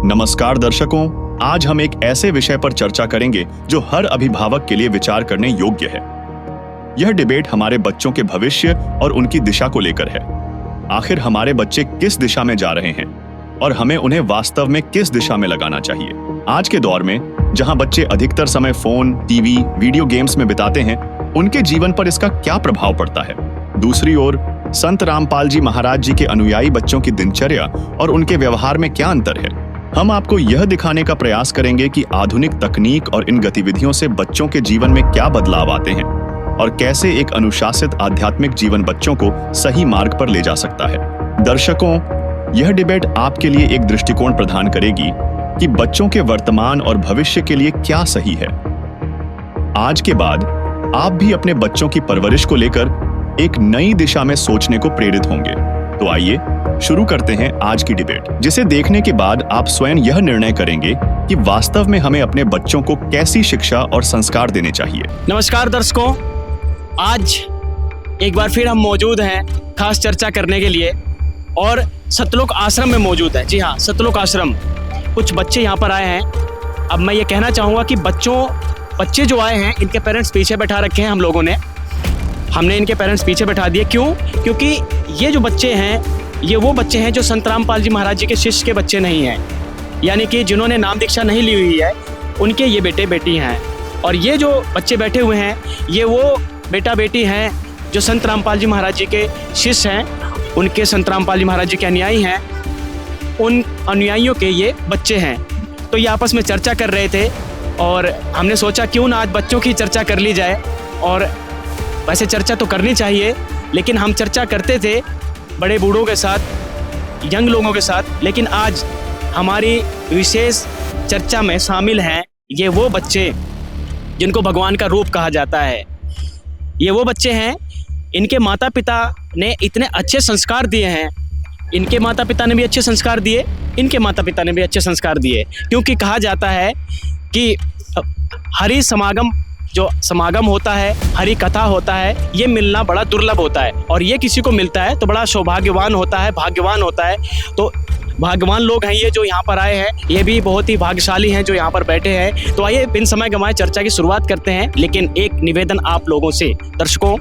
नमस्कार दर्शकों, आज हम एक ऐसे विषय पर चर्चा करेंगे जो हर अभिभावक के लिए विचार करने योग्य है। यह डिबेट हमारे बच्चों के भविष्य और उनकी दिशा को लेकर है। आखिर हमारे बच्चे किस दिशा में जा रहे हैं और हमें उन्हें वास्तव में किस दिशा में लगाना चाहिए। आज के दौर में जहां बच्चे अधिकतर समय फोन, टीवी, वीडियो गेम्स में बिताते हैं, उनके जीवन पर इसका क्या प्रभाव पड़ता है। दूसरी ओर संत रामपाल जी महाराज जी के अनुयायी बच्चों की दिनचर्या और उनके व्यवहार में क्या अंतर है। हम आपको यह दिखाने का प्रयास करेंगे कि आधुनिक तकनीक और इन गतिविधियों से बच्चों के जीवन में क्या बदलाव आते हैं और कैसे एक अनुशासित आध्यात्मिक जीवन बच्चों को सही मार्ग पर ले जा सकता है। दर्शकों, यह डिबेट आपके लिए एक दृष्टिकोण प्रदान करेगी कि बच्चों के वर्तमान और भविष्य के लिए क्या सही है। आज के बाद आप भी अपने बच्चों की परवरिश को लेकर एक नई दिशा में सोचने को प्रेरित होंगे। तो आइए शुरू करते हैं आज की डिबेट, जिसे देखने के बाद आप स्वयं यह निर्णय करेंगे कि वास्तव में हमें अपने बच्चों को कैसी शिक्षा और संस्कार देने चाहिए। नमस्कार दर्शकों, आज एक बार फिर हम मौजूद हैं खास चर्चा करने के लिए और सतलोक आश्रम में मौजूद है। जी हाँ, सतलोक आश्रम। कुछ बच्चे यहाँ पर आए हैं। अब मैं ये कहना चाहूँगा कि बच्चे जो आए हैं, इनके पेरेंट्स पीछे बैठा रखे हैं। हमने इनके पेरेंट्स पीछे बैठा दिए। क्यों? क्योंकि ये जो बच्चे हैं, ये वो बच्चे हैं जो संत रामपाल जी महाराज जी के शिष्य के बच्चे नहीं हैं, यानी कि जिन्होंने नाम दीक्षा नहीं ली हुई है, उनके ये बेटे बेटी हैं। और ये जो बच्चे बैठे हुए हैं, ये वो बेटा बेटी हैं जो संत रामपाल जी महाराज जी के शिष्य हैं, उनके संत रामपाल जी महाराज जी के अनुयायी हैं, उन अनुयायियों के ये बच्चे हैं। तो ये आपस में चर्चा कर रहे थे और हमने सोचा क्यों ना आज बच्चों की चर्चा कर ली जाए। और वैसे चर्चा तो करनी चाहिए, लेकिन हम चर्चा करते थे बड़े बूढ़ों के साथ, यंग लोगों के साथ, लेकिन आज हमारी विशेष चर्चा में शामिल हैं ये वो बच्चे जिनको भगवान का रूप कहा जाता है। ये वो बच्चे हैं, इनके माता पिता ने इतने अच्छे संस्कार दिए हैं। इनके माता पिता ने भी अच्छे संस्कार दिए, इनके माता पिता ने भी अच्छे संस्कार दिए। क्योंकि कहा जाता है कि हरि समागम, जो समागम होता है, हरि कथा होता है, ये मिलना बड़ा दुर्लभ होता है और ये किसी को मिलता है तो बड़ा सौभाग्यवान होता है, भाग्यवान होता है। तो भाग्यवान लोग हैं ये जो यहाँ पर आए हैं, ये भी बहुत ही भाग्यशाली हैं जो यहाँ पर बैठे हैं। तो आइए बिन समय गंवाए चर्चा की शुरुआत करते हैं। लेकिन एक निवेदन आप लोगों से, दर्शकों,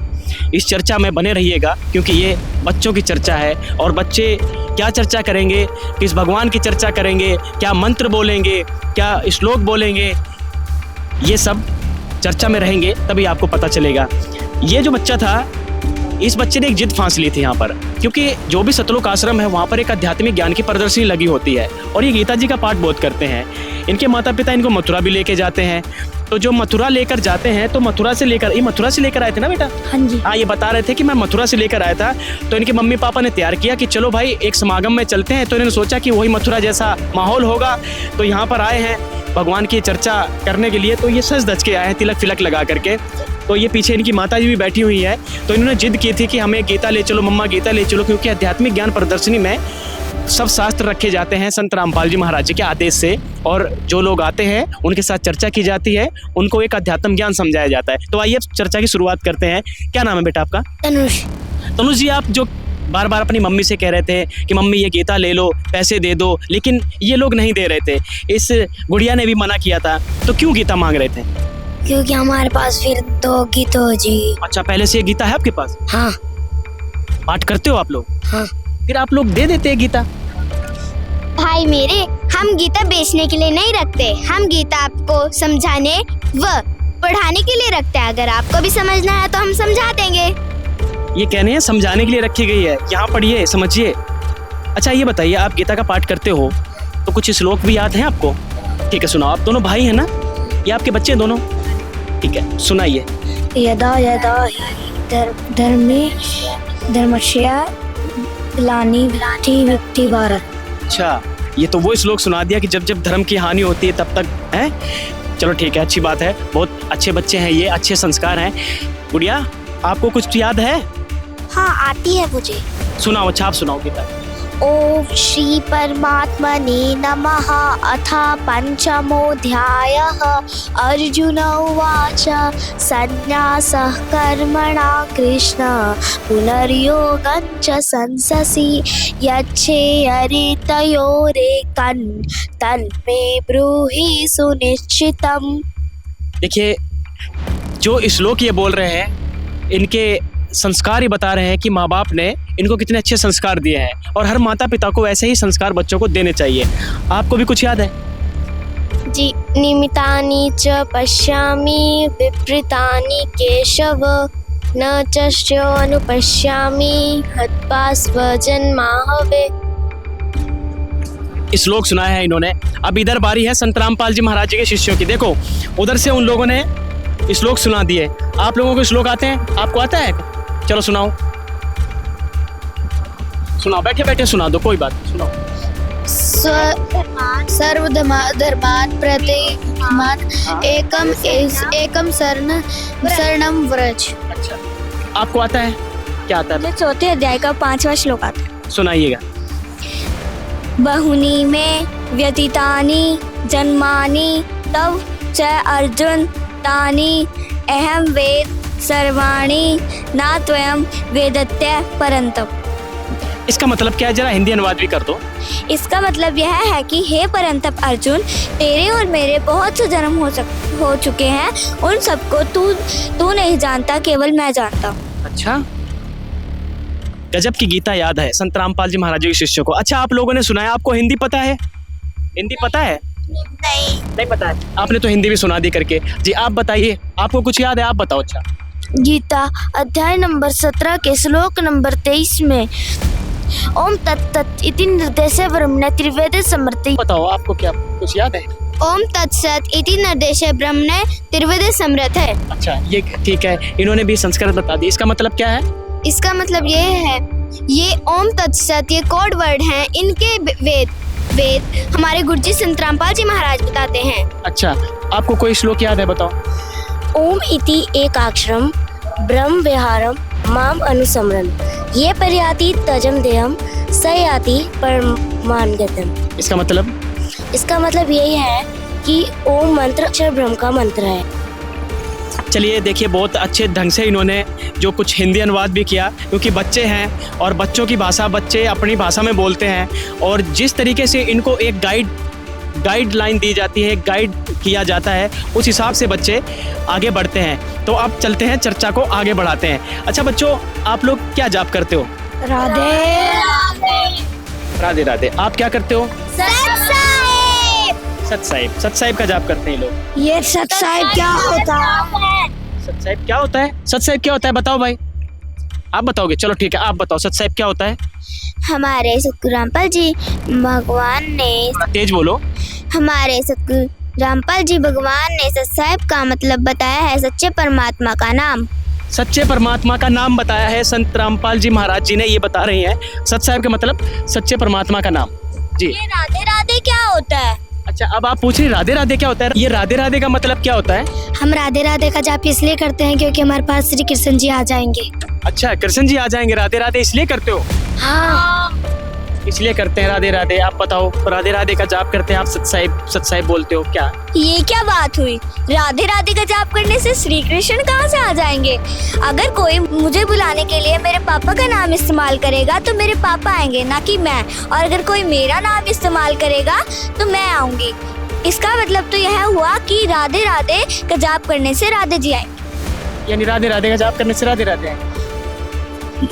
इस चर्चा में बने रहिएगा क्योंकि ये बच्चों की चर्चा है। और बच्चे क्या चर्चा करेंगे, किस भगवान की चर्चा करेंगे, क्या मंत्र बोलेंगे, क्या श्लोक बोलेंगे, ये सब चर्चा में रहेंगे, तभी आपको पता चलेगा। ये जो बच्चा था, इस बच्चे ने एक जिद फांस ली थी यहाँ पर, क्योंकि जो भी सतलोक आश्रम है वहाँ पर एक आध्यात्मिक ज्ञान की प्रदर्शनी लगी होती है और ये गीता जी का पाठ बहुत करते हैं। इनके माता पिता इनको मथुरा भी लेके जाते हैं। तो जो मथुरा लेकर जाते हैं, तो मथुरा से लेकर आए थे ना बेटा? हाँ जी। हाँ, ये बता रहे थे कि मैं मथुरा से लेकर आया था। तो इनके मम्मी पापा ने तैयार किया कि चलो भाई एक समागम में चलते हैं। तो इन्होंने सोचा कि वही मथुरा जैसा माहौल होगा, तो यहाँ पर आए हैं भगवान की चर्चा करने के लिए। तो ये सज धज के आए हैं, तिलक फिलक लगा करके। तो ये पीछे इनकी माता जी भी बैठी हुई है। तो इन्होंने जिद की थी कि हमें गीता ले चलो, मम्मा गीता ले चलो, क्योंकि आध्यात्मिक ज्ञान प्रदर्शनी में सब शास्त्र रखे जाते हैं संत रामपाल जी महाराज जी के आदेश से। और जो लोग आते हैं उनके साथ चर्चा की जाती है, उनको एक आध्यात्म ज्ञान समझाया जाता है। तो आइए चर्चा की शुरुआत करते हैं। क्या नाम है बेटा आपका? तनुष जी, आप जो बार बार अपनी मम्मी से कह रहे थे कि मम्मी ये गीता ले लो, पैसे दे दो, लेकिन ये लोग नहीं दे रहे थे, इस गुड़िया ने भी मना किया था, तो क्यों गीता मांग रहे थे? क्योंकि हमारे पास फिर 2 गीता हो जी। अच्छा, पहले से ये गीता है आपके पास? हाँ। पाठ करते हो आप लोग? हाँ। फिर आप लोग दे देते हैं गीता। भाई मेरे, हम गीता बेचने के लिए नहीं रखते, हम गीता आपको समझाने व पढ़ाने के लिए रखते हैं। अगर आपको भी समझना है तो हम समझा देंगे। ये कहने हैं समझाने के लिए रखी गई है, यहाँ पढ़िए, समझिए। अच्छा ये बताइए, आप गीता का पाठ करते हो तो कुछ श्लोक भी याद हैं आपको? ठीक है, सुनाओ। आप दोनों भाई हैं ना? ये आपके बच्चे हैं दोनों? ठीक है, सुनाइए। यदा यदा हि धर्मस्य ग्लानिर्भवति विपत्ति भारत। अच्छा, ये तो वो श्लोक सुना दिया कि जब जब धर्म की हानि होती है तब तक है। चलो ठीक है, अच्छी बात है, बहुत अच्छे बच्चे हैं, ये अच्छे संस्कार हैं। गुड़िया, आपको कुछ याद है? हाँ, आती है मुझे। सुनाओ, अच्छा आप सुनाओ गीता। ओम श्री परमात्मने नमः। अथ पंचमोऽध्यायः। अर्जुन उवाच संन्यासः कर्मणा कृष्ण पुनर्योगं च संससि यच्छेयरितयोरेकं तन्मे ब्रूहि सुनिश्चितम्। देखिए, जो श्लोक ये बोल रहे हैं, इनके संस्कार ही बता रहे हैं कि माँ बाप ने इनको कितने अच्छे संस्कार दिए हैं और हर माता पिता को ऐसे ही संस्कार बच्चों को देने चाहिए। आपको भी कुछ याद है? जी, निमितानि च पश्यामि विपरीतानि केशव, न च श्रेयोऽनुपश्यामि हत्वा स्वजन्माहवे। श्लोक सुनाया है इन्होंने। अब इधर बारी है संत रामपाल जी महाराज जी के शिष्यों की। देखो, उधर से उन लोगों ने श्लोक सुना दिए। आप लोगों को श्लोक आते हैं? आपको आता है? चलो सुनाओ, सुनाओ, बैठे बैठे सुना दो, कोई बात नहीं, सुनाओ। सर्वधर्मान् प्रतीयमान एकम शरणं व्रज। अच्छा, आपको आता है? क्या आता है? चौथे अध्याय का 5वां श्लोक आता है। सुनाइएगा। बहुनी में व्यतीतानि जन्मानि तव च अर्जुन तानि अहम वेद सर्वाणि न त्वयं वेदत्य परंतप। इसका मतलब क्या है? जरा हिंदी अनुवाद भी कर दो। इसका मतलब यह है कि हे परंतप अर्जुन, तेरे और मेरे बहुत से जन्म हो चुके हैं, उन सबको तू नहीं जानता, केवल मैं जानता हूँ। अच्छा, गजब की गीता याद है संत रामपाल जी महाराज जी के शिष्यों को। अच्छा, आप लोगों ने सुनाया, आपको हिंदी पता है? हिंदी पता है? नहीं पता है। आपने तो हिंदी भी सुना दी करके। जी, आप बताइए, आपको कुछ याद है? आप बताओ। अच्छा, गीता अध्याय नंबर 17 के श्लोक नंबर 23 में ओम तत्सत इति निर्देशे ब्रह्मणे त्रिवेदे समृति। बताओ, आपको क्या कुछ याद है? ओम तत्सत इति निर्देशे ब्रह्मणे त्रिवेदे समृत है। अच्छा, ये ठीक है, इन्होंने भी संस्कृत बता दी। इसका मतलब क्या है? इसका मतलब ये है, ये ओम तत्सत ये कोड वर्ड हैं, इनके वेद हमारे गुरुजी संत रामपाल जी महाराज बताते हैं। अच्छा, आपको कोई श्लोक याद है? बताओ। ओम इति एकाक्षरम ब्रह्म विहारम माम अनुसमरन ये पर्याति तजम देहम स याति परमान गतम। इसका मतलब? इसका मतलब यही है कि ओम मंत्र अक्षर ब्रह्म का मंत्र है। चलिए, देखिए, बहुत अच्छे ढंग से इन्होंने जो कुछ हिंदी अनुवाद भी किया, क्योंकि बच्चे हैं और बच्चों की भाषा बच्चे अपनी भाषा में बोलते हैं, और जिस तरीके से इनको एक गाइडलाइन दी जाती है, गाइड किया जाता है, उस हिसाब से बच्चे आगे बढ़ते हैं। तो अब चलते हैं, चर्चा को आगे बढ़ाते हैं। अच्छा बच्चों, आप लोग क्या जाप करते हो? राधे राधे। आप क्या करते हो? सत साहिब का जाप करते हैं लोग। ये सत साहिब क्या होता है? सत साहिब क्या होता है? सत साहिब क्या होता है? बताओ भाई, आप बताओगे? चलो ठीक है, आप बताओ, सत साहिब क्या होता है? हमारे सतगुरु रामपाल जी भगवान ने, तेज बोलो। हमारे सतगुरु रामपाल जी भगवान ने सत साहिब का मतलब बताया है सच्चे परमात्मा का नाम। सच्चे परमात्मा का नाम बताया है संत रामपाल जी महाराज जी ने, ये बता रही हैं सत साहिब का मतलब सच्चे परमात्मा का नाम। जी। ये राधे राधे क्या होता है? अच्छा, अब आप पूछ रही राधे राधे क्या होता है? ये राधे राधे का मतलब क्या होता है? हम राधे राधे का जाप इसलिए करते हैं क्योंकि हमारे पास श्री कृष्ण जी आ जाएंगे। अच्छा, कृष्ण जी आ जाएंगे, राधे राधे इसलिए करते हो? हाँ, इसलिए करते हैं राधे राधे। आप बताओ, राधे राधे का जाप करते हैं आप, सत साहिब बोलते हो क्या? ये क्या बात हुई? राधे राधे का जाप करने से श्री कृष्ण कहाँ से आ जाएंगे? अगर कोई मुझे बुलाने के लिए मेरे पापा का नाम इस्तेमाल करेगा तो मेरे पापा आएंगे, ना कि मैं। और अगर कोई मेरा नाम इस्तेमाल करेगा तो मैं आऊंगी। इसका मतलब तो यह हुआ कि राधे राधे का जाप करने से राधे जी आएंगे। यानी राधे राधे का जाप करने से राधे राधे आएंगे।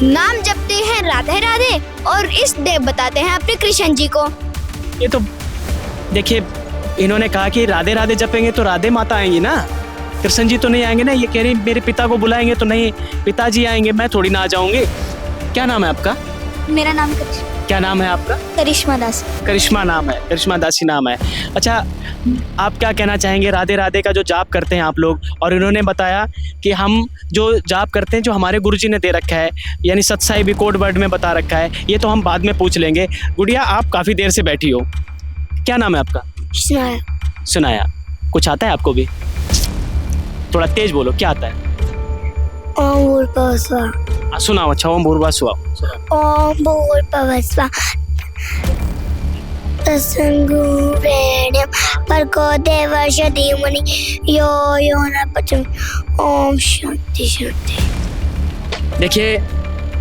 नाम जपते हैं राधे राधे और इष्ट देव बताते हैं अपने कृष्ण जी को। ये तो देखिए, इन्होंने कहा कि राधे राधे जपेंगे तो राधे माता आएंगी ना, कृष्ण जी तो नहीं आएंगे ना। ये कह रही मेरे पिता को बुलाएंगे तो नहीं, पिताजी आएंगे, मैं थोड़ी ना आ जाऊंगी। क्या नाम है आपका? मेरा नाम क्या नाम है आपका? करिश्मा दास। करिश्मा नाम है, करिश्मा दासी नाम है। अच्छा, आप क्या कहना चाहेंगे? राधे राधे का जो जाप करते हैं आप लोग, और इन्होंने बताया कि हम जो जाप करते हैं जो हमारे गुरुजी ने दे रखा है, यानी सत साहिब भी कोड वर्ड में बता रखा है, ये तो हम बाद में पूछ लेंगे। गुड़िया, आप काफ़ी देर से बैठी हो, क्या नाम है आपका? सुनाया। कुछ आता है आपको भी? थोड़ा तेज बोलो, क्या आता है? ओम भूर्भुवस्सुवः। सुनाओ। अच्छा, ओम भूर्भुवस्सुवः। ओम भूर्भुवस्सुवः तत्सवितुर्वरेण्यं भर्गो देवस्य धीमहि यो न प्रचोदयात्। ओम शांति शांति। देखिए,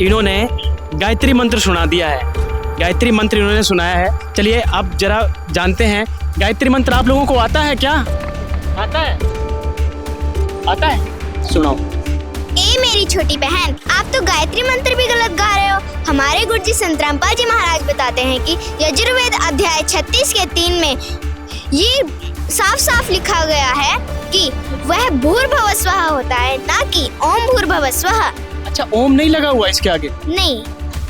इन्होंने गायत्री मंत्र सुना दिया है, गायत्री मंत्र इन्होंने सुनाया है। चलिए अब जरा जानते हैं, गायत्री मंत्र आप लोगों को आता है क्या? आता है? आता है? सुनाओ। ए मेरी छोटी बहन, आप तो गायत्री मंत्र भी गलत गा रहे हो। हमारे गुरुजी संत रामपाल जी महाराज बताते हैं कि यजुर्वेद अध्याय 36 के 3 में ये साफ साफ लिखा गया है कि वह भूर्भुवः स्वः होता है, ना कि ओम भूर्भुवः स्वः। अच्छा, ओम नहीं लगा हुआ इसके आगे? नहीं।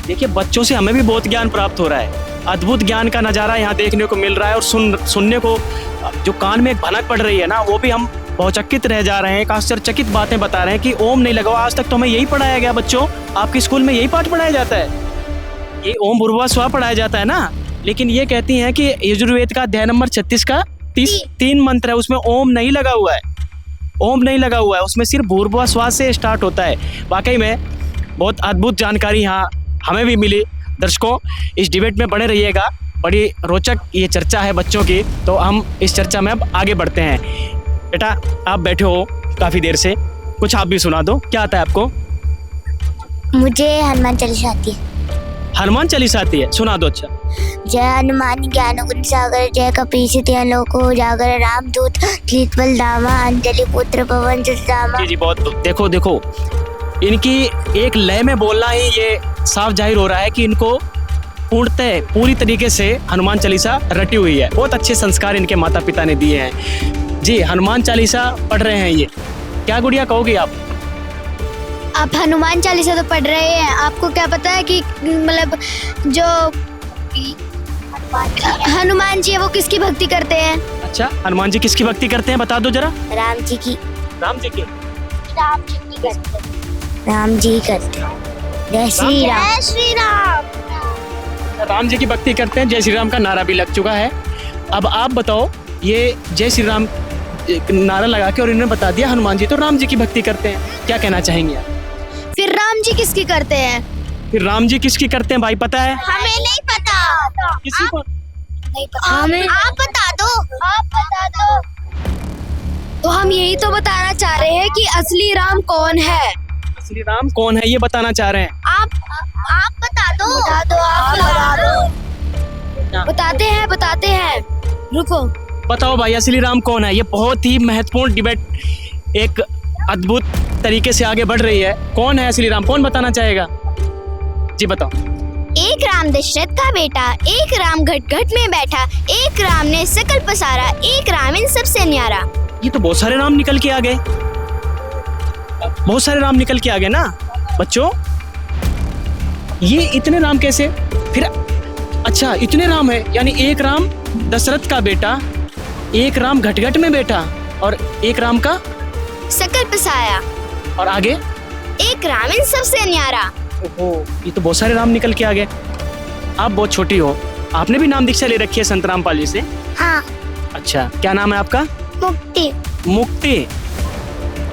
देखिए, बच्चों से हमें भी बहुत ज्ञान प्राप्त हो रहा है। अद्भुत ज्ञान का नजारा यहाँ देखने को मिल रहा है और सुनने को जो कान में एक भनक पड़ रही है ना, वो भी हम बहुचकित रह जा रहे हैं। एक आश्चर्यचकित बातें बता रहे हैं कि ओम नहीं लगा हुआ। आज तक तो हमें यही पढ़ाया गया बच्चों, आपके स्कूल में यही पाठ पढ़ाया जाता है, ये ओम भूर्भुवः स्वः पढ़ाया जाता है ना। लेकिन ये कहती हैं कि यजुर्वेद का अध्याय नंबर 36 का 3 मंत्र है, उसमें ओम नहीं लगा हुआ है। ओम नहीं लगा हुआ है, उसमें सिर्फ भूर्भुवः स्वः से स्टार्ट होता है। वाकई में बहुत अद्भुत जानकारी यहाँ हमें भी मिली। दर्शकों, इस डिबेट में बने रहिएगा, बड़ी रोचक ये चर्चा है बच्चों की। तो हम इस चर्चा में अब आगे बढ़ते हैं। बेटा, आप बैठे हो काफ़ी देर से, कुछ आप भी सुना दो। क्या आता है आपको? मुझे हनुमान चालीसा आती है। हनुमान चालीसा आती है, सुना दो। अच्छा। जय हनुमान ज्ञान गुण सागर, जय कपीस लोको उजागर, रामदूत अतुलित बल धामा, अंजलि पुत्र पवन सुत नामा। जी बहुत। देखो इनकी एक लय में बोलना ही ये साफ जाहिर हो रहा है कि इनको पूर्णतः पूरी तरीके से हनुमान चालीसा रटी हुई है। बहुत अच्छे संस्कार इनके माता पिता ने दिए हैं। जी, हनुमान चालीसा पढ़ रहे हैं ये। क्या गुड़िया कहोगी आप? आप हनुमान चालीसा तो पढ़ रहे हैं, आपको क्या पता है कि मतलब जो हनुमान जी है वो किसकी भक्ति करते हैं? अच्छा, हनुमान जी किसकी भक्ति करते हैं, बता दो जरा। राम जी की। राम जी की। राम जी की करते हैं। राम जी करते हैं। जय श्री राम। जय श्री राम। राम जी की भक्ति करते हैं। जय श्री राम का नारा भी लग चुका है। अब आप बताओ, ये जय श्री राम नारा लगा के और इन्होंने बता दिया हनुमान जी तो राम जी की भक्ति करते हैं, क्या कहना चाहेंगे आप? फिर राम जी किसकी करते हैं? फिर राम जी किसकी करते हैं भाई, पता है? हमें नहीं पता। किसी को नहीं पता। आप बता दो। आप बता दो। तो हम यही तो बताना चाह रहे हैं कि असली राम कौन है। असली राम कौन है ये बताना चाह रहे हैं। आप बता दो। आप बता दो। बताते हैं। रुको। बताओ भाई, असली राम कौन है? ये बहुत ही महत्वपूर्ण डिबेट एक अद्भुत तरीके से आगे बढ़ रही है। कौन है असली राम, कौन बताना चाहेगा? जी बताओ। एक राम दशरथ का बेटा, एक राम घट घट में बैठा, एक राम ने सकल पसारा, एक राम इन सबसे न्यारा। ये तो बहुत सारे राम निकल के आ गए, बहुत सारे राम निकल के आ गए ना बच्चों। ये इतने राम कैसे फिर? अच्छा, इतने राम है, यानी एक राम दशरथ का बेटा, एक राम घट घट में बैठा और एक राम का सकल पसाया, और आगे एक राम इन सबसे न्यारा। ओहो, ये तो बहुत सारे राम निकल के आ गए। आप बहुत छोटी हो, आपने भी नाम दीक्षा ले रखी है संत रामपाल जी से? हाँ। अच्छा, क्या नाम है आपका? मुक्ति। मुक्ति।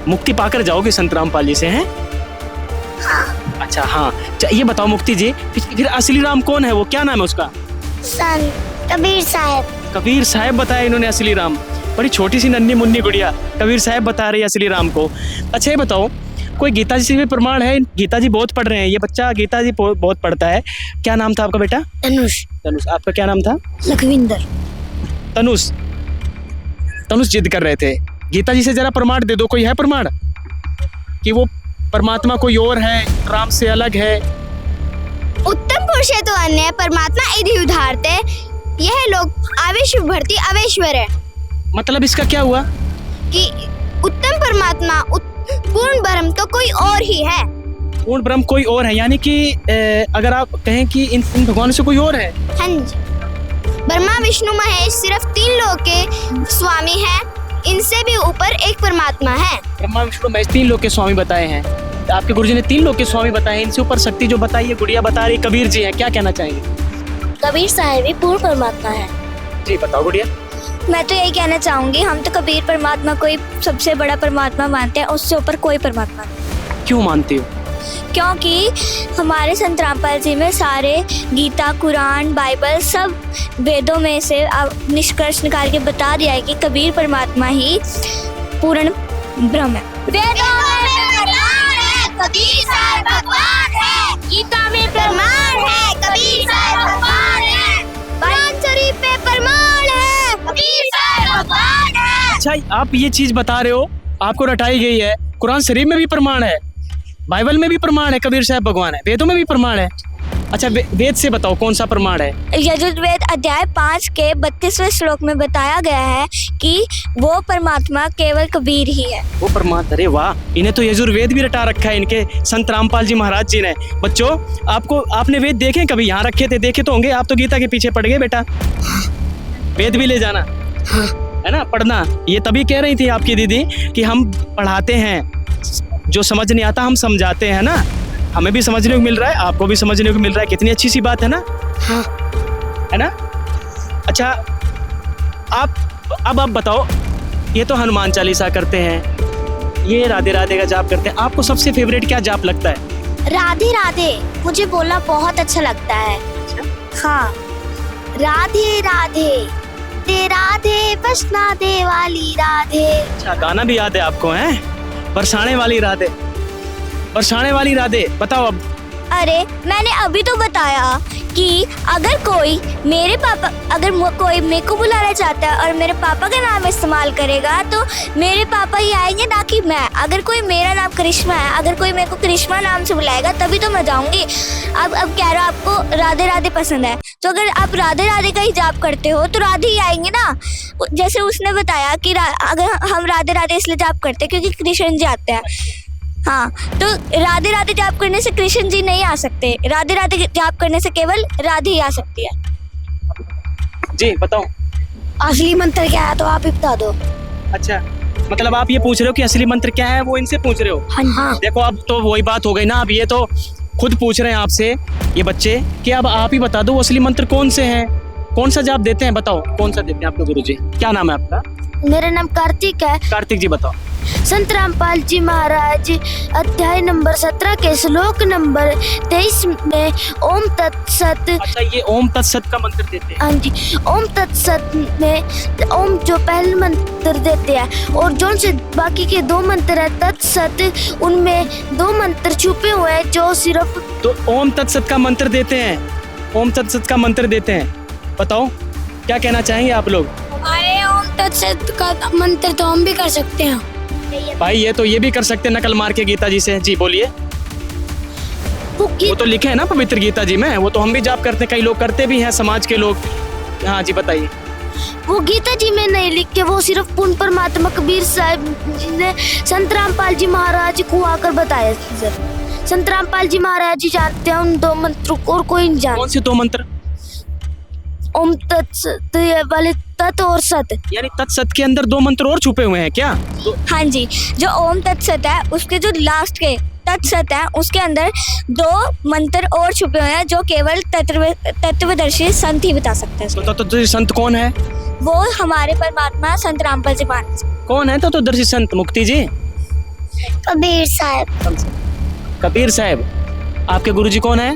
मुक्ति पाकर जाओगे संत रामपाल जी से, हैं? हाँ। अच्छा, हाँ। ये बताओ मुक्ति जी, फिर असली राम कौन है, वो क्या नाम है उसका? संत कबीर साहब। कबीर साहब बताया इन्होंने असली राम। बड़ी छोटी सी नन्ही मुन्नी गुड़िया कबीर साहब बता रही है असली राम को। अच्छा, ये बताओ, कोई गीता जी से भी प्रमाण है? गीता जी बहुत पढ़ रहे हैं, ये बच्चा गीता जी बहुत पढ़ता है। क्या नाम था आपका बेटा? तनुष। तनुष। आपका क्या नाम था? लखविंदर। तनुष जिद कर रहे थे, गीता जी से जरा प्रमाण दे दो। कोई है प्रमाण कि वो परमात्मा कोई और है, राम से अलग है? उत्तम पुरुष है तो अन्य, परमात्मा यदि उदाहरते, यह लोग आवेश भरती अवेश्वर है। मतलब इसका क्या हुआ? कि उत्तम परमात्मा पूर्ण ब्रह्म तो कोई और ही है। पूर्ण ब्रह्म कोई और है, यानी कि अगर आप कहें कि इन भगवान से कोई और है? हाँ जी। ब्रह्मा विष्णु महेश सिर्फ 3 लोक के स्वामी हैं, इनसे भी ऊपर एक परमात्मा है। ब्रह्मा विष्णु महेश 3 लोक के स्वामी बताए हैं। आपके गुरुजी ने 3 लोक के स्वामी बताए हैं, इनसे ऊपर शक्ति जो बताई है गुड़िया बता रही कबीर जी हैं। क्या कहना चाहेंगे? कबीर साहब भी पूर्ण परमात्मा है। जी बताओ गुड़िया। मैं तो यही कहना चाहूंगी, हम तो कबीर परमात्मा को ही सबसे बड़ा परमात्मा मानते हैं, उससे ऊपर कोई परमात्मा नहीं। क्यों मानते हो? क्योंकि हमारे संत रामपाल जी में सारे गीता, कुरान, बाइबल सब वेदों में से निष्कर्ष निकाल के बता दिया है कि कबीर परमात्मा ही पूर्ण ब्रह्म है। वेदों में कबीर साहब भगवान है। गीता में प्रमाण है, कबीर साहब भगवान है। कुरान शरीफ में प्रमाण है, कबीर साहब भगवान है। अच्छा, आप ये चीज बता रहे हो, आपको रटाई गई है, कुरान शरीफ में भी प्रमाण है, बाइबल में भी प्रमाण है, कबीर साहब भगवान है, वेदों में भी प्रमाण है। अच्छा, वेद से बताओ कौन सा प्रमाण है? यजुर्वेद अध्याय 5 के 32वें श्लोक में बताया गया है कि वो परमात्मा केवल कबीर ही है। वो परमात्मा, अरे वाह, इन्हें तो यजुर्वेद भी रटा रखा है इनके संत रामपाल जी महाराज जी ने। बच्चों, आपने वेद देखे कभी? यहाँ रखे थे, देखे तो होंगे। आप तो गीता के पीछे पड़ गए बेटा। वेद भी ले जाना है ना, पढ़ना। ये तभी कह रही थी आपकी दीदी कि हम पढ़ाते हैं, जो समझ नहीं आता हम समझाते हैं ना। हमें भी समझने को मिल रहा है, आपको भी समझने को मिल रहा है। कितनी अच्छी सी बात है ना। हाँ। है ना। अच्छा, अब आप बताओ, ये तो हनुमान चालीसा करते हैं, ये राधे राधे का जाप करते हैं, आपको सबसे फेवरेट क्या जाप लगता है? राधे राधे मुझे बोलना बहुत अच्छा लगता है। हाँ, राधे राधे दे राधे बसना दे वाली राधे। अच्छा, गाना भी याद है आपको? हैं, बरसाने वाली राधे, बरसाने वाली राधे। बताओ अब। अरे मैंने अभी तो बताया कि अगर कोई मेरे को बुलाना चाहता है और मेरे पापा का नाम इस्तेमाल करेगा तो मेरे पापा ही आएंगे, ना कि मैं। अगर कोई, मेरा नाम करिश्मा है, अगर कोई मेरे को करिश्मा नाम से बुलाएगा तभी तो मैं जाऊंगी। अब कह रहा आपको राधे राधे पसंद है, तो अगर आप राधे राधे का ही जाप करते हो तो राधे ही आएंगे ना। जैसे उसने बताया कि अगर हम राधे राधे इसलिए जाप करते हैं क्योंकि कृष्ण जी आते हैं। हाँ, तो राधे राधे जाप करने से कृष्ण जी नहीं आ सकते, राधे राधे जाप करने से केवल राधे ही आ सकती है। जी बताओ, असली मंत्र क्या है तो आप ही बता दो। अच्छा, मतलब आप ये पूछ रहे हो कि असली मंत्र क्या है, वो इनसे पूछ रहे हो? हाँ। देखो, अब तो वही बात हो गई ना। अब ये तो खुद पूछ रहे हैं आपसे ये बच्चे कि अब आप ही बता दो असली मंत्र कौन से हैं, कौन सा जाप देते हैं? बताओ कौन सा देते हैं आपके गुरुजी? क्या नाम है आपका? मेरा नाम कार्तिक है। कार्तिक जी बताओ। संत रामपाल जी महाराज अध्याय नंबर 17 के श्लोक नंबर 23 में ओम तत्सत। अच्छा, ये ओम तत्सत का मंत्र देते हैं? हाँ जी, ओम तत्सत में ओम जो पहले मंत्र देते हैं और जो से बाकी के 2 मंत्र है तत्सत, उनमें 2 मंत्र छुपे हुए हैं जो सिर्फ। तो ओम तत्सत का मंत्र देते हैं, ओम तत्सत का मंत्र देते हैं। बताओ क्या कहना चाहेंगे आप लोग? अरे ओम तत्सत का मंत्र तो हम भी कर सकते हैं भाई। ये भी कर सकते हैं नकल मार के गीता जी से। जी बोलिए। वो तो लिखे है ना पवित्र गीता जी में, वो तो हम भी जाप करते हैं, कई लोग करते भी हैं समाज के लोग। हाँ जी बताइए। वो गीता जी में नहीं लिख के, वो सिर्फ पूर्ण परमात्मा कबीर साहब जी ने संत रामपाल जी महाराज को आकर बताया। संत रामपाल जी महाराज जी जानते हैं उन 2 मंत्रों को, और कोई नहीं जानता। कौन से 2 मंत्र? ओम तत्सत वाले तत् और सत, यानी तत्सत के अंदर 2 मंत्र और छुपे हुए हैं क्या? हाँ जी, जो ओम तत्सत है उसके जो लास्ट के तत्सत है उसके अंदर 2 मंत्र और छुपे हुए हैं जो केवल तत्वदर्शी संत ही बता सकते हैं। तो तत्वदर्शी संत कौन है? वो हमारे परमात्मा संत रामपाल जी महाराज। कौन है तत्वदर्शी संत? मुक्ति जी? कबीर साहब। कबीर साहब। आपके गुरुजी कौन है?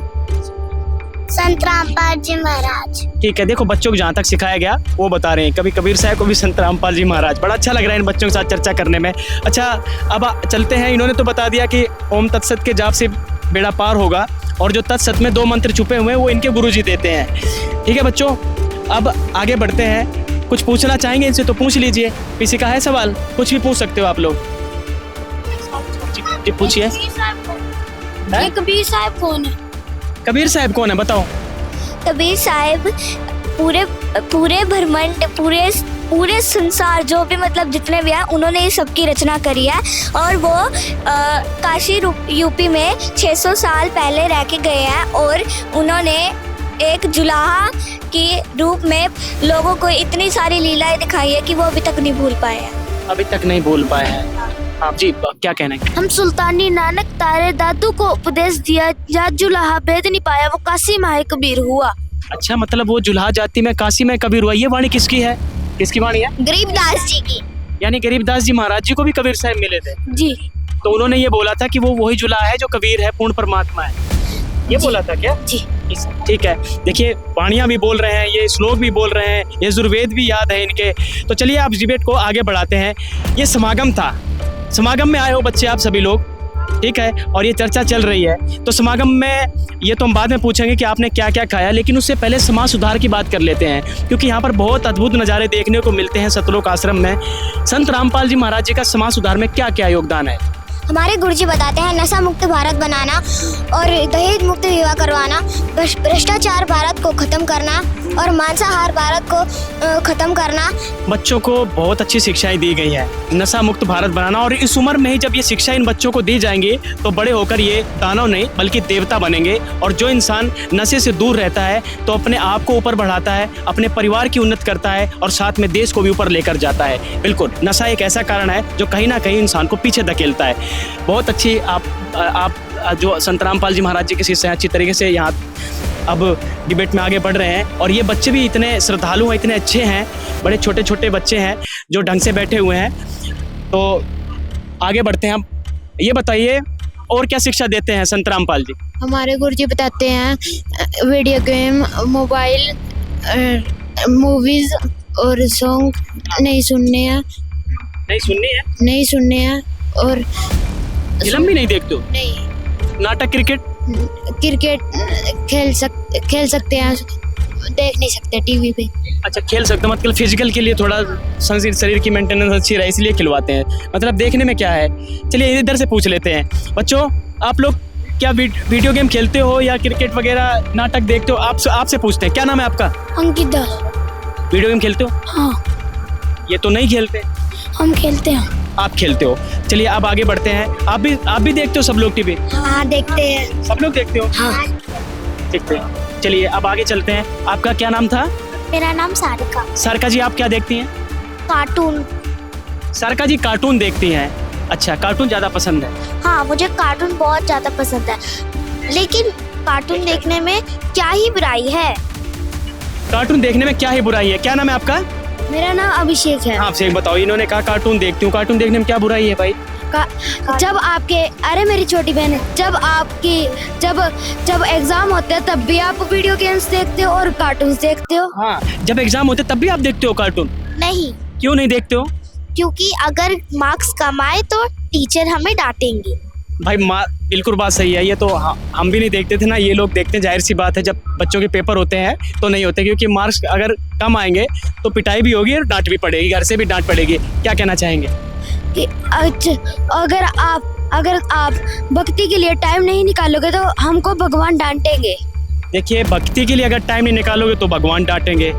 संत रामपाल जी महाराज। ठीक है, देखो बच्चों को जहाँ तक सिखाया गया वो बता रहे हैं, कभी कबीर साहब को भी संत रामपाल जी महाराज। बड़ा अच्छा लग रहा है इन बच्चों के साथ चर्चा करने में। अच्छा, अब चलते हैं। इन्होंने तो बता दिया कि ओम तत्सत के जाप से बेड़ा पार होगा, और जो तत्सत में 2 मंत्र छुपे हुए हैं वो इनके गुरुजी देते हैं। ठीक है बच्चों, अब आगे बढ़ते हैं। कुछ पूछना चाहेंगे इनसे तो पूछ लीजिए। किसी का है सवाल? कुछ भी पूछ सकते हो आप लोग। जी पूछिए। कबीर साहब कौन है? कबीर साहब कौन है बताओ? कबीर साहब पूरे ब्रह्मांड, पूरे संसार, जो भी मतलब जितने भी हैं, उन्होंने ये सबकी रचना करी है। और वो काशी यूपी में 600 साल पहले रह के गए हैं, और उन्होंने एक जुलाहा के रूप में लोगों को इतनी सारी लीलाएं दिखाई है कि वो अभी तक नहीं भूल पाए हैं। अभी तक नहीं भूल पाए हैं। आप जी क्या कहना है? हम सुल्तानी नानक तारे दादू को उपदेश दिया, जा जुलाहा भेद नहीं पाया, वो काशी में कबीर हुआ। अच्छा, मतलब वो जुलाहा जाति में काशी में कबीर हुआ। ये वाणी किसकी है? किसकी वाणी है? गरीबदास जी की। यानी गरीबदास जी महाराज जी को भी कबीर साहब मिले थे? जी। तो उन्होंने ये बोला था कि वो वही जुलाहा है जो कबीर है, पूर्ण परमात्मा है, ये बोला था क्या? जी। ठीक है, देखिए वाणियां भी बोल रहे हैं, ये श्लोक भी बोल रहे हैं, ये यजुर्वेद भी याद है इनके। तो चलिए आप डिबेट को आगे बढ़ाते हैं। ये समागम था, समागम में आए हो बच्चे आप सभी लोग। ठीक है, और ये चर्चा चल रही है तो समागम में ये तो हम बाद में पूछेंगे कि आपने क्या क्या खाया, लेकिन उससे पहले समाज सुधार की बात कर लेते हैं, क्योंकि यहाँ पर बहुत अद्भुत नज़ारे देखने को मिलते हैं सतलोक आश्रम में। संत रामपाल जी महाराज जी का समाज सुधार में क्या क्या योगदान है? हमारे गुरुजी बताते हैं नशा मुक्त भारत बनाना और दहेज मुक्त विवाह करवाना, भ्रष्टाचार भारत को खत्म करना और मांसाहार भारत को खत्म करना। बच्चों को बहुत अच्छी शिक्षाएं दी गई है, नशा मुक्त भारत बनाना, और इस उम्र में ही जब ये शिक्षा इन बच्चों को दी जाएंगी तो बड़े होकर ये दानव नहीं बल्कि देवता बनेंगे। और जो इंसान नशे से दूर रहता है तो अपने आप को ऊपर बढ़ाता है, अपने परिवार की उन्नति करता है और साथ में देश को भी ऊपर लेकर जाता है। बिल्कुल, नशा एक ऐसा कारण है जो कहीं ना कहीं इंसान को पीछे धकेलता है। बहुत अच्छी आप जो संत रामपाल जी महाराज जी के शिष्य हैं, अच्छी तरीके से यहाँ अब डिबेट में आगे बढ़ रहे हैं। और ये बच्चे भी इतने श्रद्धालु हैं, इतने अच्छे हैं, बड़े छोटे छोटे बच्चे हैं जो ढंग से बैठे हुए हैं। तो आगे बढ़ते हैं हम। ये बताइए और क्या शिक्षा देते हैं संत रामपाल जी? हमारे गुरुजी बताते हैं वीडियो गेम, मोबाइल, मूवीज और सॉन्ग नहीं सुनने हैं। नहीं सुनने हैं और फिल्म भी नहीं देखते हो? नहीं। नाटक, क्रिकेट खेल सकते हैं, देख नहीं सकते टीवी पे। अच्छा, खेल सकते, मतलब फिजिकल के लिए थोड़ा शरीर की मेंटेनेंस अच्छी रहे इसलिए खिलवाते हैं, मतलब देखने में क्या है। चलिए इधर से पूछ लेते हैं। बच्चों, आप लोग क्या वीडियो गेम खेलते हो या क्रिकेट वगैरह नाटक देखते हो? आपसे पूछते हैं, क्या नाम है आपका? अंकित दास। वीडियो गेम खेलते हो? हाँ। ये तो नहीं खेलते। हम खेलते हैं। आप खेलते हो। चलिए अब आगे बढ़ते हैं। आप भी देखते हो सब लोग टीवी? हाँ, देखते हैं। सब लोग देखते हो? हाँ। देखते हैं। चलिए अब आगे चलते हैं। आपका क्या नाम था? मेरा नाम सारिका। सारिका जी, आप क्या देखती हैं? कार्टून। सारिका जी कार्टून देखती हैं। अच्छा, कार्टून ज़्यादा पसंद है? हाँ, मुझे कार्टून बहुत ज़्यादा पसंद है, लेकिन कार्टून देखने में क्या ही बुराई है? कार्टून देखने में क्या ही बुराई है? क्या नाम है आपका? मेरा नाम अभिषेक है। आपसे एक बताओ, इन्होंने कहा कार्टून देखती हूँ, कार्टून देखने में क्या बुराई है भाई? जब आपके, अरे मेरी छोटी बहन है, जब एग्जाम होते हैं तब भी आप वीडियो गेम्स देखते हो और कार्टून देखते हो? हाँ, जब एग्जाम होते तब भी आप देखते हो कार्टून? नहीं। क्यों नहीं देखते हो? क्योंकि अगर मार्क्स कम आए तो टीचर हमें डांटेंगे। भाई बिल्कुल बात सही है। ये तो हम भी नहीं देखते थे ना, ये लोग देखते हैं। जाहिर सी बात है, जब बच्चों के पेपर होते हैं तो नहीं होते, क्योंकि मार्क्स अगर कम आएंगे तो पिटाई भी होगी और डांट भी पड़ेगी, घर से भी डांट पड़ेगी। क्या कहना चाहेंगे? कि अगर आप भक्ति के लिए टाइम नहीं निकालोगे तो हमको भगवान डांटेंगे। देखिए, भक्ति के लिए अगर टाइम नहीं निकालोगे तो भगवान डांटेंगे,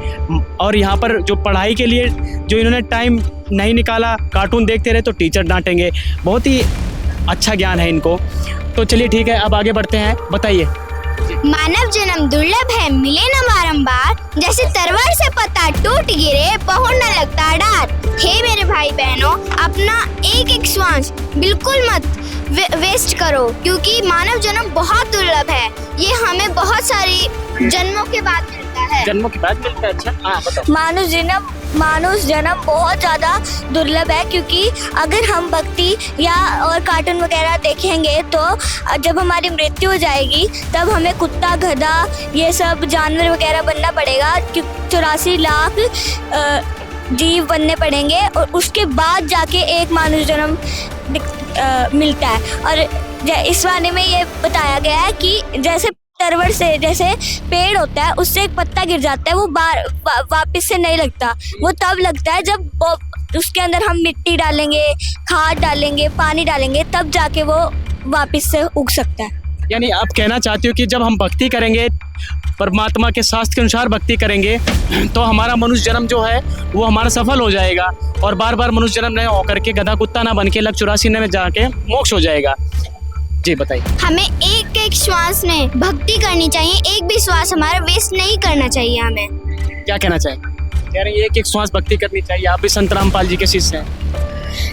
और यहाँ पर जो पढ़ाई के लिए जो इन्होंने टाइम नहीं निकाला, कार्टून देखते रहे, तो टीचर डांटेंगे। बहुत ही अच्छा ज्ञान है इनको। तो चलिए ठीक है, अब आगे बढ़ते हैं। बताइए। मानव जन्म दुर्लभ है, मिले न बारंबार, जैसे तरवार से पत्ता टूट गिरे, पहुंच न लगता डार। हे मेरे भाई बहनों, अपना एक एक श्वास बिल्कुल मत वेस्ट करो, क्योंकि मानव जन्म बहुत दुर्लभ है। ये हमें बहुत सारी जन्मों के बाद मिलता है। जन्मों के बाद मिलता है? अच्छा, हाँ बताओ। मानुष जन्म बहुत ज़्यादा दुर्लभ है, क्योंकि अगर हम भक्ति या और कार्टून वगैरह देखेंगे तो जब हमारी मृत्यु हो जाएगी तब हमें कुत्ता, गधा, ये सब जानवर वगैरह बनना पड़ेगा। 84 लाख जीव बनने पड़ेंगे और उसके बाद जाके एक मानुष जन्म मिलता है। और इस वाले में ये बताया गया है कि जैसे तरवर से, जैसे पेड़ होता है उससे एक पत्ता गिर जाता है, वो वापस से नहीं लगता। वो तब लगता है जब उसके अंदर हम मिट्टी डालेंगे, खाद डालेंगे, पानी डालेंगे, तब जाके वो वापस से उग सकता है। यानी आप कहना चाहते हो कि जब हम भक्ति करेंगे, परमात्मा के शास्त्र के अनुसार भक्ति करेंगे, तो हमारा मनुष्य जन्म जो है वो हमारा सफल हो जाएगा, और बार बार मनुष्य जन्म नहीं होकर के गधा कुत्ता ना बन के लग 84 में जाके मोक्ष हो जाएगा। जी बताइए। हमें एक एक श्वास में भक्ति करनी चाहिए, एक भी श्वास हमारा वेस्ट नहीं करना चाहिए। हमें क्या कहना चाहिए? यार एक एक श्वास भक्ति करनी चाहिए। आप भी संत रामपाल जी के शिष्य हैं।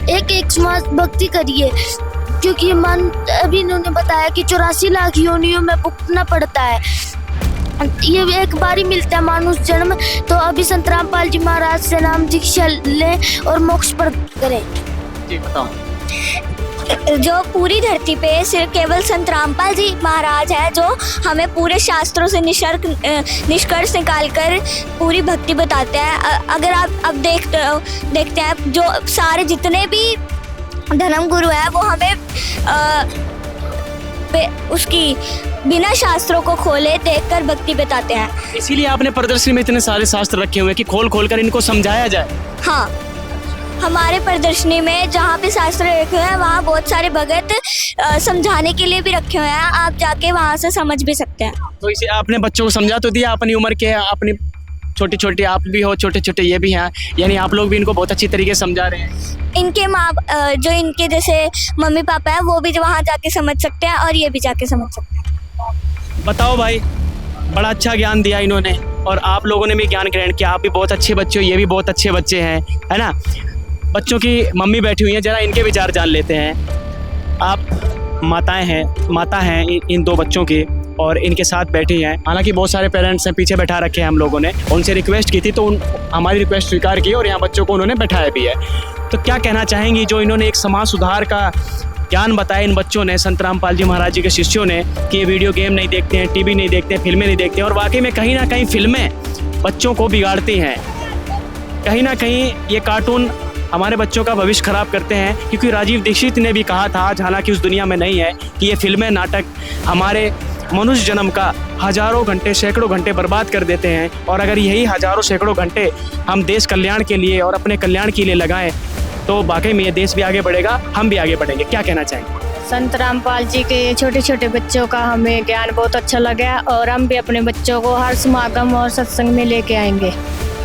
एक एक श्वास भक्ति करिए, क्योंकि अभी इन्होंने बताया कि 84 लाख योनियों में भुगतना पड़ता है। ये एक बार ही मिलता है मानुष जन्म, तो अभी संत रामपाल जी महाराज से नाम दीक्षा लें और मोक्ष प्राप्त करें। जी बताओ। जो पूरी धरती पे सिर्फ केवल संत रामपाल जी महाराज है जो हमें पूरे शास्त्रों से निष्कर्ष निकाल कर पूरी भक्ति बताते हैं। अगर आप अब देखते हैं जो सारे जितने भी धर्म गुरु है वो हमें उसकी बिना शास्त्रों को खोले देखकर भक्ति बताते हैं। इसीलिए आपने प्रदर्शनी में इतने सारे शास्त्र रखे हुए हैं कि खोल खोल कर इनको समझाया जाए। हाँ, हमारे प्रदर्शनी में जहाँ पे शास्त्र रखे हुए हैं वहाँ बहुत सारे भगत समझाने के लिए भी रखे हुए हैं, आप जाके वहाँ से समझ भी सकते हैं। तो इसे आपने बच्चों को समझा तो दिया, अपनी उम्र के, अपनी छोटी छोटी आप भी हो, छोटे छोटे ये भी हैं, यानी आप लोग भी इनको बहुत अच्छी तरीके से समझा रहे हैं। इनके जो इनके जैसे मम्मी पापा हैं वो भी वहाँ जाके समझ सकते हैं और ये भी जाके समझ सकते हैं। बताओ भाई, बड़ा अच्छा ज्ञान दिया इन्होंने और आप लोगों ने भी ज्ञान ग्रहण किया। आप भी बहुत अच्छे बच्चे हो, ये भी बहुत अच्छे बच्चे हैं, है ना। बच्चों की मम्मी बैठी हुई हैं, जरा इनके विचार जान लेते हैं। आप माता हैं इन दो बच्चों की और इनके साथ बैठी हैं। हालांकि बहुत सारे पेरेंट्स हैं, पीछे बैठा रखे हैं हम लोगों ने, उनसे रिक्वेस्ट की थी तो हमारी रिक्वेस्ट स्वीकार की और यहाँ बच्चों को उन्होंने बैठाया भी है। तो क्या कहना चाहेंगी, जो इन्होंने एक समाज सुधार का ज्ञान बताया इन बच्चों ने, संत रामपाल जी महाराज जी के शिष्यों ने, कि ये वीडियो गेम नहीं देखते हैं, टीवी नहीं देखते हैं, फिल्में नहीं देखते हैं, और वाकई में कहीं ना कहीं फिल्में बच्चों को बिगाड़ती हैं। कहीं ना कहीं ये कार्टून हमारे बच्चों का भविष्य खराब करते हैं, क्योंकि राजीव दीक्षित ने भी कहा था, आज हालांकि उस दुनिया में नहीं है, कि ये फिल्में नाटक हमारे मनुष्य जन्म का हजारों घंटे, सैकड़ों घंटे बर्बाद कर देते हैं। और अगर यही हजारों सैकड़ों घंटे हम देश कल्याण के लिए और अपने कल्याण के लिए लगाएं तो वाकई में ये देश भी आगे बढ़ेगा, हम भी आगे बढ़ेंगे। क्या कहना चाहेंगे? संत रामपाल जी के छोटे छोटे बच्चों का हमें ज्ञान बहुत अच्छा लगा और हम भी अपने बच्चों को हर समागम और सत्संग में लेके आएंगे।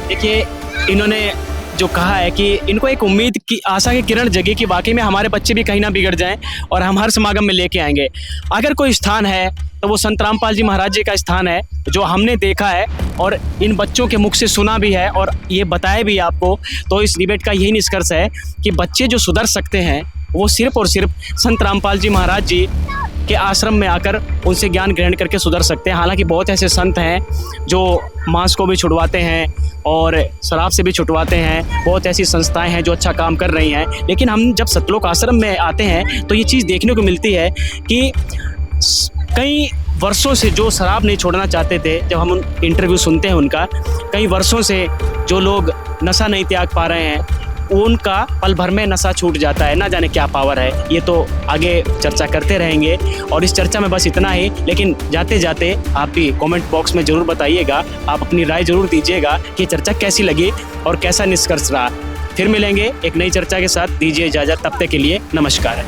देखिए, इन्होंने जो कहा है कि इनको एक उम्मीद की, आशा की किरण जगी कि वाकई में हमारे बच्चे भी कहीं ना बिगड़ जाएं और हम हर समागम में लेके आएंगे। अगर कोई स्थान है तो वो संत रामपाल जी महाराज जी का स्थान है, जो हमने देखा है और इन बच्चों के मुख से सुना भी है और ये बताया भी आपको। तो इस डिबेट का यही निष्कर्ष है कि बच्चे जो सुधर सकते हैं वो सिर्फ और सिर्फ संत रामपाल जी महाराज जी के आश्रम में आकर उनसे ज्ञान ग्रहण करके सुधर सकते हैं। हालांकि बहुत ऐसे संत हैं जो मांस को भी छुड़वाते हैं और शराब से भी छुटवाते हैं, बहुत ऐसी संस्थाएं हैं जो अच्छा काम कर रही हैं। लेकिन हम जब सतलोक आश्रम में आते हैं तो ये चीज़ देखने को मिलती है कि कई वर्षों से जो शराब नहीं छोड़ना चाहते थे, जब हम इंटरव्यू सुनते हैं उनका, कई वर्षों से जो लोग नशा नहीं त्याग पा रहे हैं उनका पल भर में नशा छूट जाता है। ना जाने क्या पावर है, ये तो आगे चर्चा करते रहेंगे। और इस चर्चा में बस इतना ही, लेकिन जाते जाते आप भी कमेंट बॉक्स में ज़रूर बताइएगा, आप अपनी राय ज़रूर दीजिएगा कि चर्चा कैसी लगी और कैसा निष्कर्ष रहा। फिर मिलेंगे एक नई चर्चा के साथ, दीजिए इजाज़त, तब तक के लिए नमस्कार।